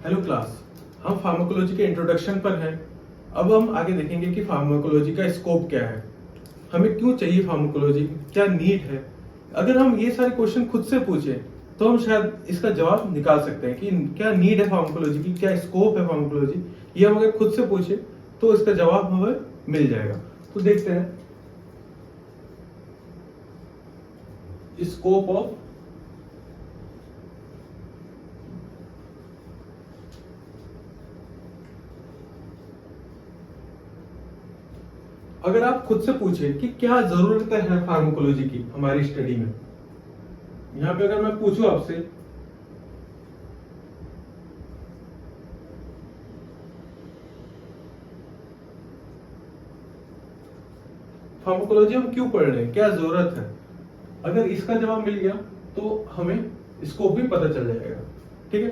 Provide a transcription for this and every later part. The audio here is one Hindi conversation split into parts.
Hello class. हम फार्माकोलॉजी के इंट्रोडक्शन पर हैं। अब हम आगे देखेंगे कि फार्माकोलॉजी का स्कोप क्या है, हमें क्यों चाहिए फार्माकोलॉजी, क्या नीड है। अगर हम ये सारे क्वेश्चन खुद से पूछें तो हम शायद इसका जवाब निकाल सकते हैं कि क्या नीड है फार्माकोलॉजी की, क्या स्कोप है फार्माकोलॉजी। ये हम अगर खुद से पूछे तो इसका जवाब हमें मिल जाएगा। तो देखते हैं स्कोप ऑफ अगर आप खुद से पूछे कि क्या जरूरत है फार्माकोलॉजी की हमारी स्टडी में, यहां पे अगर मैं पूछूं आपसे फार्माकोलॉजी हम क्यों पढ़ रहे हैं, क्या जरूरत है, अगर इसका जवाब मिल गया तो हमें स्कोप भी पता चल जाएगा। ठीक है,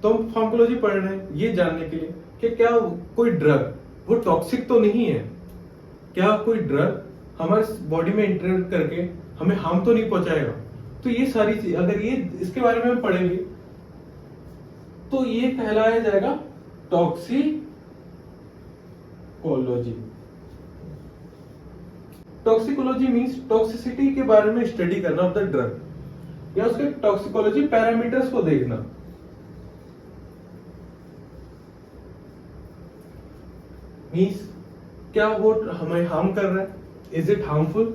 तो हम फार्माकोलॉजी पढ़ रहे हैं ये जानने के लिए कि क्या कोई ड्रग वो टॉक्सिक तो नहीं है, क्या कोई ड्रग हमारे बॉडी में इंटर करके हमें हार्म तो नहीं पहुंचाएगा। तो ये सारी चीज अगर ये इसके बारे में हम पढ़ेंगे तो ये कहलाया जाएगा टॉक्सिकोलॉजी। टॉक्सिकोलॉजी मींस टॉक्सिसिटी के बारे में स्टडी करना ऑफ द ड्रग, या उसके टॉक्सिकोलॉजी पैरामीटर्स को देखना। मींस क्या वो हमें हार्म कर रहा है, इज इट हार्मफुल।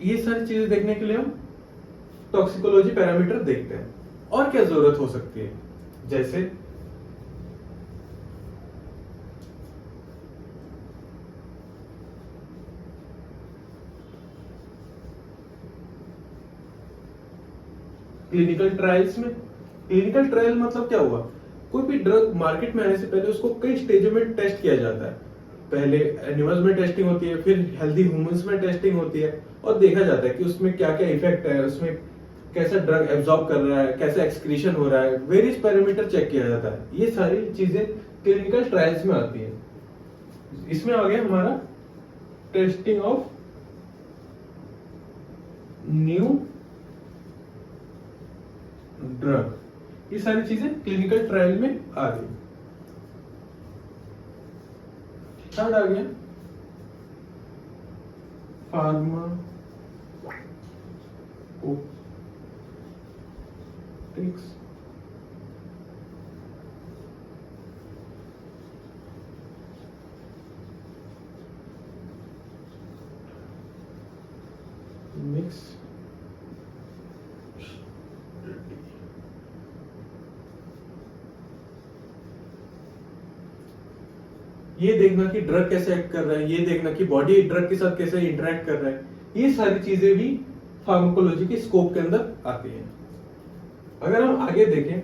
ये सारी चीजें देखने के लिए हम टॉक्सिकोलॉजी पैरामीटर देखते हैं। और क्या जरूरत हो सकती है, जैसे क्लिनिकल ट्रायल्स में। क्लिनिकल ट्रायल मतलब क्या हुआ, कोई भी ड्रग मार्केट में आने से पहले उसको कई स्टेजों में टेस्ट किया जाता है। पहले एनिमल्स में टेस्टिंग होती है, फिर हेल्दी ह्यूमंस में टेस्टिंग होती है, और देखा जाता है कि उसमें क्या क्या इफेक्ट है, उसमें कैसा ड्रग एब्जॉर्ब कर रहा है, कैसा एक्सक्रीशन हो रहा है, वेरियस पैरामीटर चेक किया जाता है। ये सारी चीजें क्लिनिकल ट्रायल्स में आती है। इसमें आ गया हमारा टेस्टिंग ऑफ न्यू ड्रग, ये सारी चीजें क्लिनिकल ट्रायल में आ गई। थर्ड आ गया फार्माकोटिक्स। मिक्स ये देखना कि ड्रग कैसे एक्ट कर रहा है, ये देखना कि बॉडी ड्रग के साथ कैसे इंटरेक्ट कर रहा है, ये सारी चीजें भी फार्माकोलॉजी के स्कोप के अंदर आती हैं। अगर हम आगे देखें,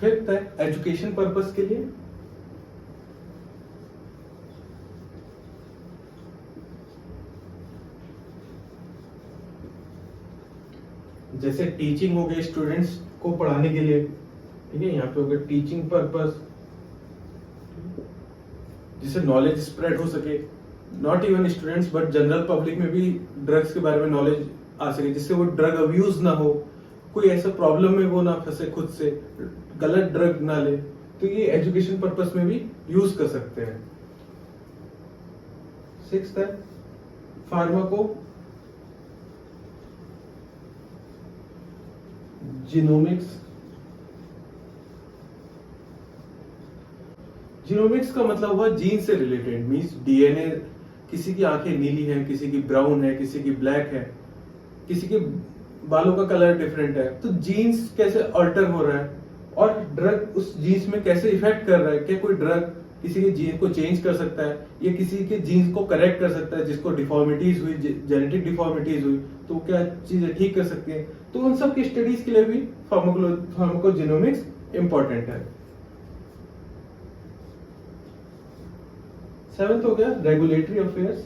फिफ्थ है एजुकेशन पर्पस के लिए। जैसे टीचिंग हो गई, स्टूडेंट्स को पढ़ाने के लिए। ठीक है, यहाँ पे हो गया टीचिंग पर्पस, जिससे नॉलेज स्प्रेड हो सके, not even students but general public में भी ड्रग्स के बारे में नॉलेज आ सके, जिससे वो ड्रग अब्यूज ना हो, कोई ऐसा प्रॉब्लम में वो ना फंसे, खुद से गलत ड्रग ना ले। तो ये एजुकेशन पर्पस में भी यूज कर सकते हैं। सिक्स्थ है फार्माको जीनोमिक्स। जीनोमिक्स का मतलब हुआ जीन से रिलेटेड, मींस डीएनए, किसी की आंखें नीली हैं, किसी की ब्राउन है, किसी की ब्लैक है, किसी के बालों का कलर डिफरेंट है, तो जीन्स कैसे अल्टर हो रहा है और ड्रग उस जीन्स में कैसे इफेक्ट कर रहा है। क्या कोई ड्रग किसी के जीन को चेंज कर सकता है, या किसी के जीन्स को करेक्ट कर सकता है, जिसको डिफॉर्मिटीज हुई, जेनेटिक डिफॉर्मिटीज हुई, तो क्या चीजें ठीक कर सकती है। तो उन सब की स्टडीज के लिए भी फार्माकोजीनोमिक्स इंपॉर्टेंट है। सेवेंथ हो गया रेगुलेटरी अफेयर्स।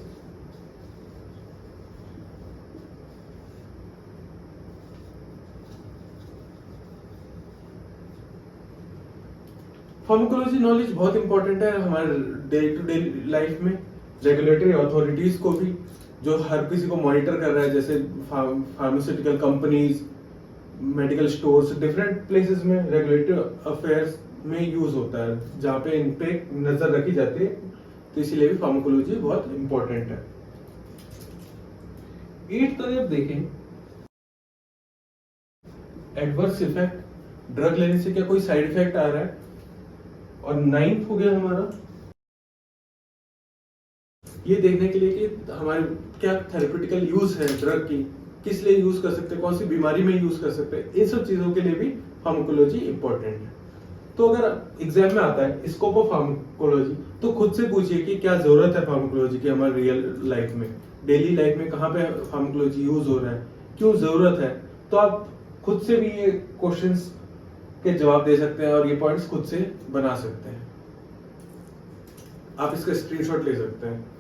फार्माकोलॉजी नॉलेज बहुत इंपॉर्टेंट है हमारे डे टू डे लाइफ में, रेगुलेटरी अथॉरिटीज को भी जो हर किसी को मॉनिटर कर रहा है, जैसे pharmaceutical companies, medical stores, different places में रेगुलेटरी अफेयर्स में यूज होता है, जहाँ पे इन पे नजर रखी जाती है। तो इसीलिए भी फार्माकोलॉजी बहुत इंपॉर्टेंट है। 8th अगर देखें, एडवर्स इफेक्ट, ड्रग लेने से क्या कोई साइड इफेक्ट आ रहा है। और 9th हो गया हमारा ये देखने के लिए कि हमारे क्या थेरेप्यूटिकल यूज है ड्रग की, किस लिए यूज कर सकते हैं, कौन सी बीमारी में यूज कर सकते हैं। इन सब चीजों के लिए भी फार्माकोलॉजी इंपॉर्टेंट है। तो अगर एग्जाम में आता है स्कोप ऑफ फार्माकोलॉजी, तो खुद से पूछिए कि क्या जरूरत है फार्माकोलॉजी की हमारे रियल लाइफ में, डेली लाइफ में कहाँ पे फार्माकोलॉजी यूज हो रहा है, क्यों जरूरत है। तो आप खुद से भी ये क्वेश्चंस के जवाब दे सकते हैं और ये पॉइंट्स खुद से बना सकते हैं। आप इसका स्क्रीनशॉट ले सकते हैं।